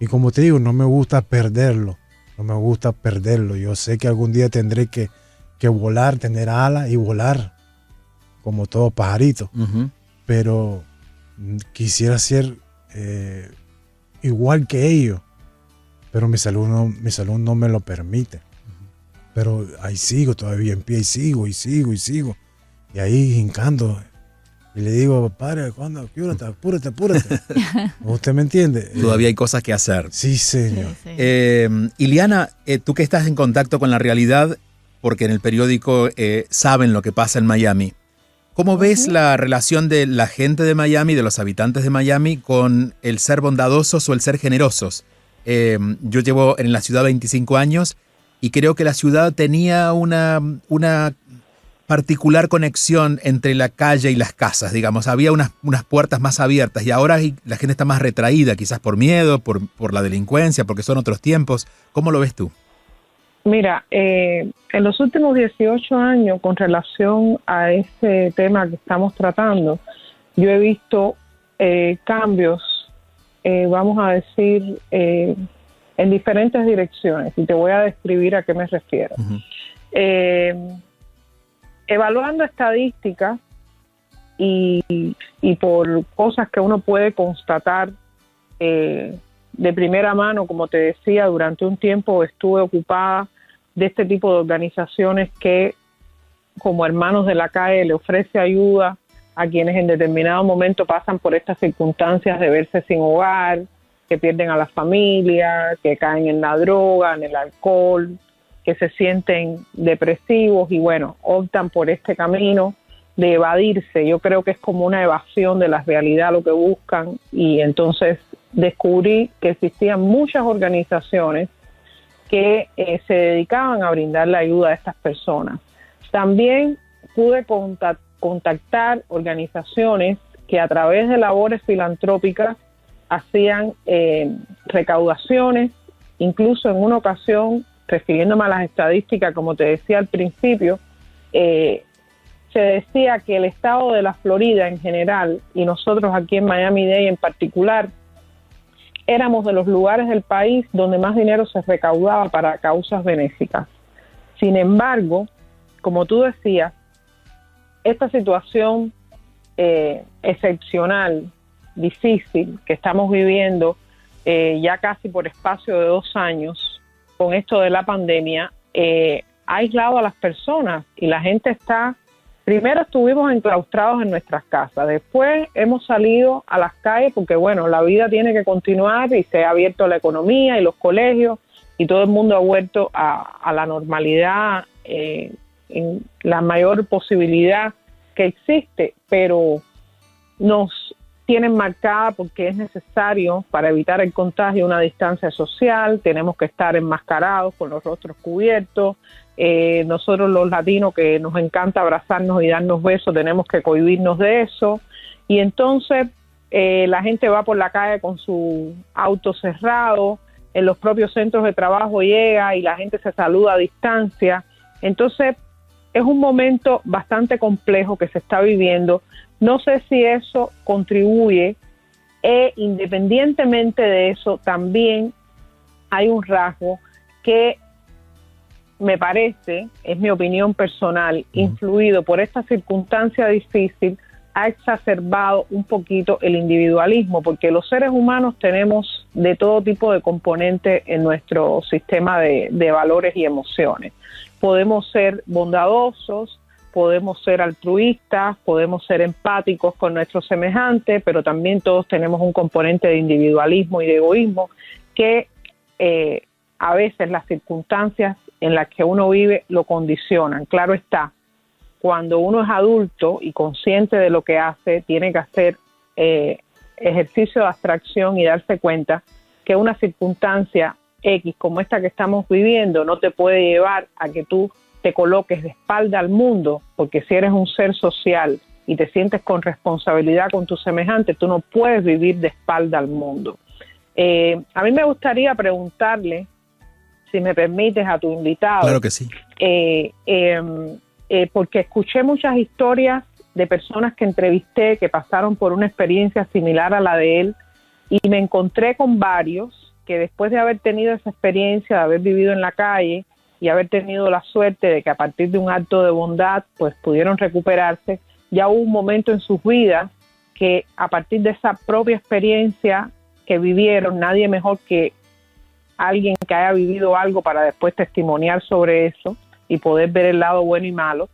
Y como te digo, no me gusta perderlo. Yo sé que algún día tendré que volar, tener alas y volar como todo pajarito, Ujú. pero quisiera ser igual que ellos, pero mi salud no me lo permite. Pero ahí sigo todavía en pie y sigo. Y ahí hincando. Y le digo, padre, ¿cuándo? Apúrate. ¿Usted me entiende? Todavía hay cosas que hacer. Sí, señor. Sí. Iliana, tú que estás en contacto con la realidad, porque en el periódico saben lo que pasa en Miami, ¿cómo ves la relación de la gente de Miami, de los habitantes de Miami, con el ser bondadosos o el ser generosos? Yo llevo en la ciudad 25 años y creo que la ciudad tenía una particular conexión entre la calle y las casas, digamos. Había unas puertas más abiertas y ahora la gente está más retraída, quizás por miedo, por la delincuencia, porque son otros tiempos. ¿Cómo lo ves tú? Mira, en los últimos 18 años, con relación a ese tema que estamos tratando, yo he visto cambios, vamos a decir, en diferentes direcciones, y te voy a describir a qué me refiero. Uh-huh. Evaluando estadísticas y por cosas que uno puede constatar de primera mano, como te decía, durante un tiempo estuve ocupada de este tipo de organizaciones que, como Hermanos de la Calle, le ofrece ayuda a quienes en determinado momento pasan por estas circunstancias de verse sin hogar, que pierden a la familia, que caen en la droga, en el alcohol, que se sienten depresivos y bueno, optan por este camino de evadirse. Yo creo que es como una evasión de la realidad lo que buscan, y entonces descubrí que existían muchas organizaciones que se dedicaban a brindar la ayuda a estas personas. También pude contactar organizaciones que a través de labores filantrópicas hacían recaudaciones, incluso en una ocasión, refiriéndome a las estadísticas, como te decía al principio, se decía que el estado de la Florida en general, y nosotros aquí en Miami-Dade en particular, éramos de los lugares del país donde más dinero se recaudaba para causas benéficas. Sin embargo, como tú decías, esta situación excepcional, difícil, que estamos viviendo ya casi por espacio de 2 años, con esto de la pandemia, ha aislado a las personas y la gente está, primero estuvimos enclaustrados en nuestras casas, después hemos salido a las calles porque bueno, la vida tiene que continuar y se ha abierto la economía y los colegios y todo el mundo ha vuelto a la normalidad en la mayor posibilidad que existe, pero nos tienen marcada porque es necesario para evitar el contagio una distancia social, tenemos que estar enmascarados con los rostros cubiertos, nosotros los latinos que nos encanta abrazarnos y darnos besos tenemos que cohibirnos de eso, y entonces la gente va por la calle con su auto cerrado, en los propios centros de trabajo llega y la gente se saluda a distancia, entonces es un momento bastante complejo que se está viviendo. No sé si eso contribuye independientemente de eso, también hay un rasgo que me parece, es mi opinión personal, influido por esta circunstancia difícil, ha exacerbado un poquito el individualismo, porque los seres humanos tenemos de todo tipo de componentes en nuestro sistema de valores y emociones. Podemos ser bondadosos, podemos ser altruistas, podemos ser empáticos con nuestros semejantes, pero también todos tenemos un componente de individualismo y de egoísmo que a veces las circunstancias en las que uno vive lo condicionan. Claro está, cuando uno es adulto y consciente de lo que hace, tiene que hacer ejercicio de abstracción y darse cuenta que una circunstancia X como esta que estamos viviendo no te puede llevar a que tú te coloques de espalda al mundo, porque si eres un ser social y te sientes con responsabilidad con tus semejantes, tú no puedes vivir de espalda al mundo. A mí me gustaría preguntarle, si me permites, a tu invitado. Claro que sí. Porque escuché muchas historias de personas que entrevisté que pasaron por una experiencia similar a la de él y me encontré con varios que después de haber tenido esa experiencia, de haber vivido en la calle y haber tenido la suerte de que a partir de un acto de bondad pues pudieron recuperarse, ya hubo un momento en sus vidas que a partir de esa propia experiencia que vivieron, nadie mejor que alguien que haya vivido algo para después testimoniar sobre eso y poder ver el lado bueno y malo.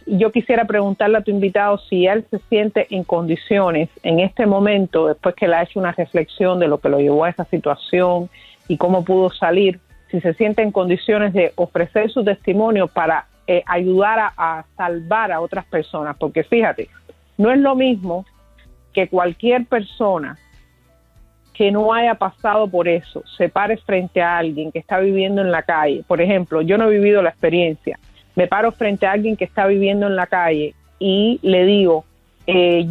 Yo quisiera preguntarle a tu invitado si él se siente en condiciones en este momento, después que le ha hecho una reflexión de lo que lo llevó a esa situación y cómo pudo salir, si se siente en condiciones de ofrecer su testimonio para ayudar a salvar a otras personas. Porque fíjate, no es lo mismo que cualquier persona que no haya pasado por eso se pare frente a alguien que está viviendo en la calle. Por ejemplo, yo no he vivido la experiencia. Me paro frente a alguien que está viviendo en la calle y le digo, le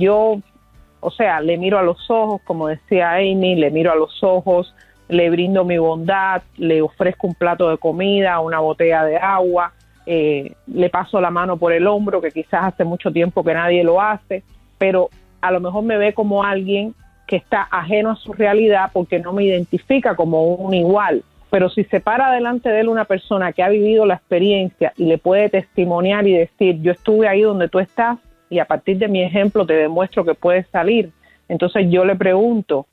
miro a los ojos, como decía Amy, le miro a los ojos, le brindo mi bondad, le ofrezco un plato de comida, una botella de agua, le paso la mano por el hombro, que quizás hace mucho tiempo que nadie lo hace, pero a lo mejor me ve como alguien que está ajeno a su realidad porque no me identifica como un igual. Pero si se para delante de él una persona que ha vivido la experiencia y le puede testimoniar y decir, yo estuve ahí donde tú estás y a partir de mi ejemplo te demuestro que puedes salir. Entonces yo le pregunto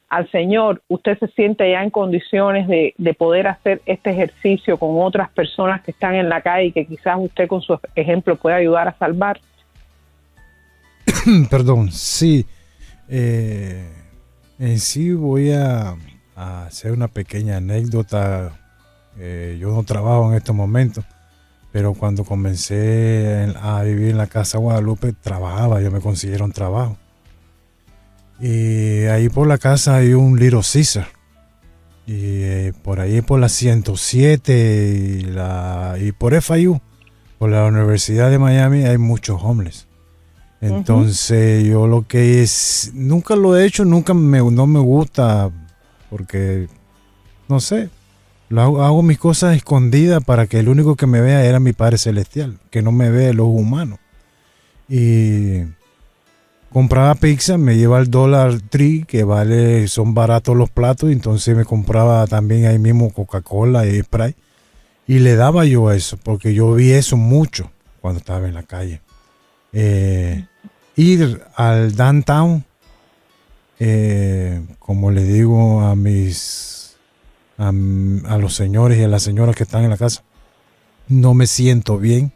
al Señor, ¿usted se siente ya en condiciones de poder hacer este ejercicio con otras personas que están en la calle y que quizás usted con su ejemplo pueda ayudar a salvar? Perdón, sí. En sí voy a hacer una pequeña anécdota. Yo no trabajo en estos momentos, pero cuando comencé a vivir en la Casa Guadalupe, trabajaba, ya me consiguieron trabajo. Y ahí por la casa hay un Little Caesar. Y por ahí por la 107 y por FIU, por la Universidad de Miami, hay muchos homeless. Entonces yo lo que es, nunca lo he hecho, no me gusta, porque no sé, hago mis cosas escondidas para que el único que me vea era mi Padre Celestial, que no me ve el ojo humano. Y compraba pizza, me lleva al Dollar Tree, que son baratos los platos, y entonces me compraba también ahí mismo Coca-Cola y Sprite, y le daba yo eso, porque yo vi eso mucho cuando estaba en la calle. Ir al downtown, como le digo a los señores y a las señoras que están en la casa, no me siento bien,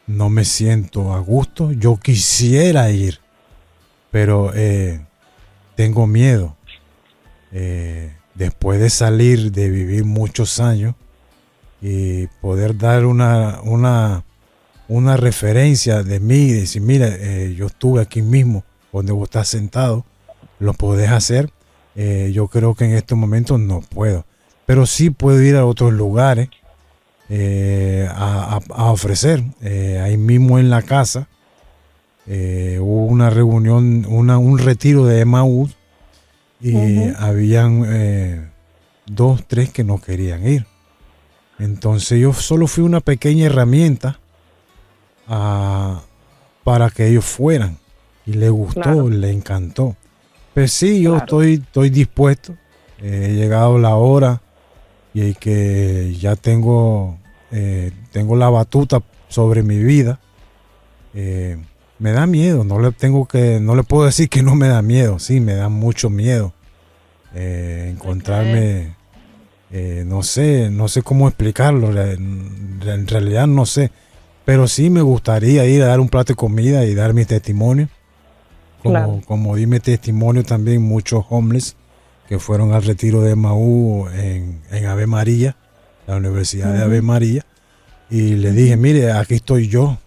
no me siento a gusto. Yo quisiera ir, pero tengo miedo. Después de salir, de vivir muchos años y poder dar una referencia de mí y decir, mira, yo estuve aquí mismo donde vos estás sentado, lo podés hacer. Yo creo que en estos momentos no puedo, pero sí puedo ir a otros lugares a ofrecer. Ahí mismo en la casa hubo una reunión, un retiro de Emmaús, y habían 2, 3 que no querían ir. Entonces yo solo fui una pequeña herramienta para que ellos fueran, y les gustó, claro, les encantó. Pues sí, yo estoy dispuesto. He llegado la hora y que ya tengo la batuta sobre mi vida. Me da miedo, no le puedo decir que no me da miedo. Sí, me da mucho miedo encontrarme. No sé cómo explicarlo, en realidad no sé. Pero sí me gustaría ir a dar un plato de comida y dar mi testimonio. Como di mi testimonio también muchos homeless que fueron al retiro de Emmaús en Ave María, la Universidad de Ave María. Y le dije, mire, aquí estoy yo,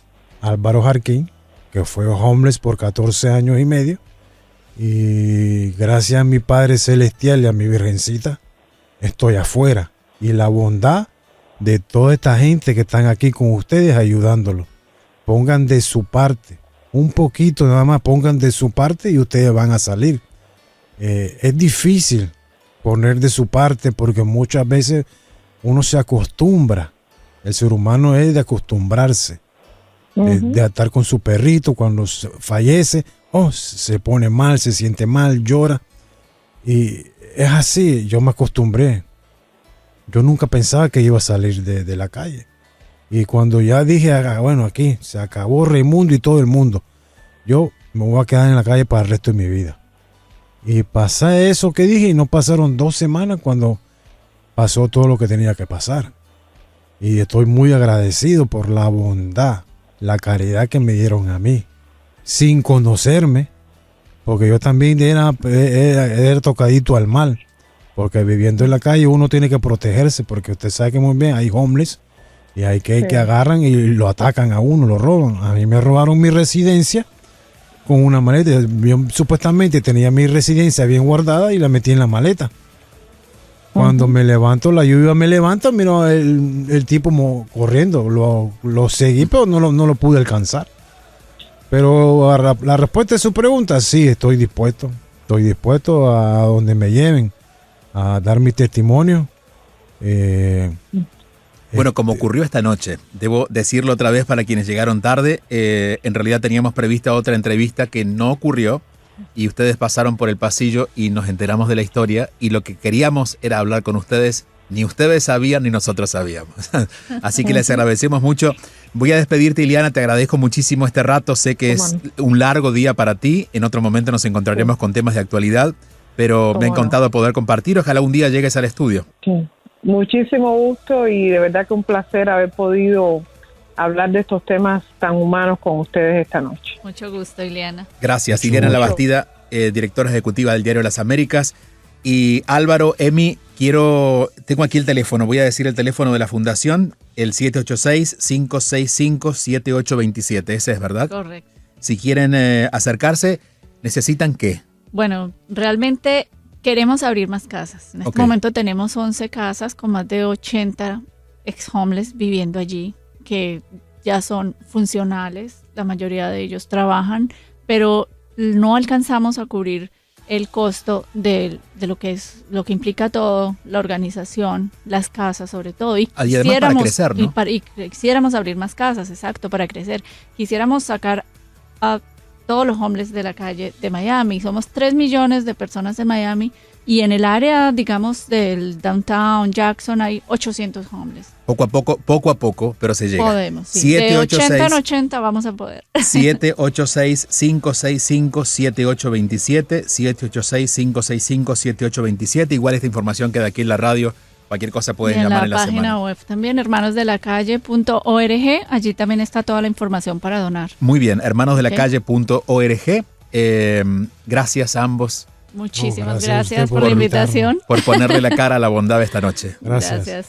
Álvaro Jarquín, que fue homeless por 14 años y medio. Y gracias a mi Padre Celestial y a mi Virgencita, estoy afuera. Y la bondad de toda esta gente que están aquí con ustedes ayudándolos. Pongan de su parte, un poquito nada más, pongan de su parte y ustedes van a salir. Es difícil poner de su parte porque muchas veces uno se acostumbra. El ser humano es de acostumbrarse, de estar con su perrito cuando fallece, se pone mal, se siente mal, llora. Y es así, yo me acostumbré. Yo nunca pensaba que iba a salir de la calle. Y cuando ya dije, bueno, aquí se acabó Raimundo y todo el mundo, yo me voy a quedar en la calle para el resto de mi vida. Y pasa eso que dije y no pasaron 2 semanas cuando pasó todo lo que tenía que pasar. Y estoy muy agradecido por la bondad, la caridad que me dieron a mí, sin conocerme, porque yo también era tocadito al mal, porque viviendo en la calle uno tiene que protegerse, porque usted sabe que muy bien hay homeless y hay que agarran y lo atacan a uno, lo roban. A mí me robaron mi residencia con una maleta. Yo supuestamente tenía mi residencia bien guardada y la metí en la maleta. Cuando me levanto, la lluvia me levanta, miro el tipo corriendo. Lo seguí, pero no lo pude alcanzar. Pero la respuesta a su pregunta, sí, estoy dispuesto. Estoy dispuesto a donde me lleven, a dar mi testimonio. Bueno, como ocurrió esta noche, debo decirlo otra vez para quienes llegaron tarde, en realidad teníamos prevista otra entrevista que no ocurrió y ustedes pasaron por el pasillo y nos enteramos de la historia y lo que queríamos era hablar con ustedes, ni ustedes sabían ni nosotros sabíamos. Así que les agradecemos mucho. Voy a despedirte, Ileana, te agradezco muchísimo este rato, sé que es un largo día para ti, en otro momento nos encontraremos con temas de actualidad, pero me ha encantado poder compartir, ojalá un día llegues al estudio. Sí. Muchísimo gusto y de verdad que un placer haber podido hablar de estos temas tan humanos con ustedes esta noche. Mucho gusto, Ileana. Gracias, Ileana Labastida, directora ejecutiva del Diario Las Américas. Y Álvaro, Emi, tengo aquí el teléfono, voy a decir el teléfono de la fundación, el 786-565-7827, ese es, ¿verdad? Correcto. Si quieren acercarse, ¿necesitan qué? Bueno, realmente queremos abrir más casas. En este momento tenemos 11 casas con más de 80 ex-homeless viviendo allí, que ya son funcionales, la mayoría de ellos trabajan, pero no alcanzamos a cubrir el costo de lo que implica todo, la organización, las casas sobre todo. Y además para crecer, ¿no? Y quisiéramos abrir más casas, exacto, para crecer. Quisiéramos sacar a todos los homeless de la calle de Miami. Somos 3 millones de personas en Miami y en el área, digamos, del downtown, Jackson, hay 800 homeless. Poco a poco, pero se llega. Podemos, sí. De 80 en 80 vamos a poder. 786-565-7827, 786-565-7827. Igual esta información queda aquí en la radio. Cualquier cosa pueden llamar en la semana. En la página web también, hermanosdelacalle.org. Allí también está toda la información para donar. Muy bien, hermanosdelacalle.org. Gracias a ambos. Muchísimas gracias por la invitación. Por ponerle la cara a la bondad esta noche. Gracias.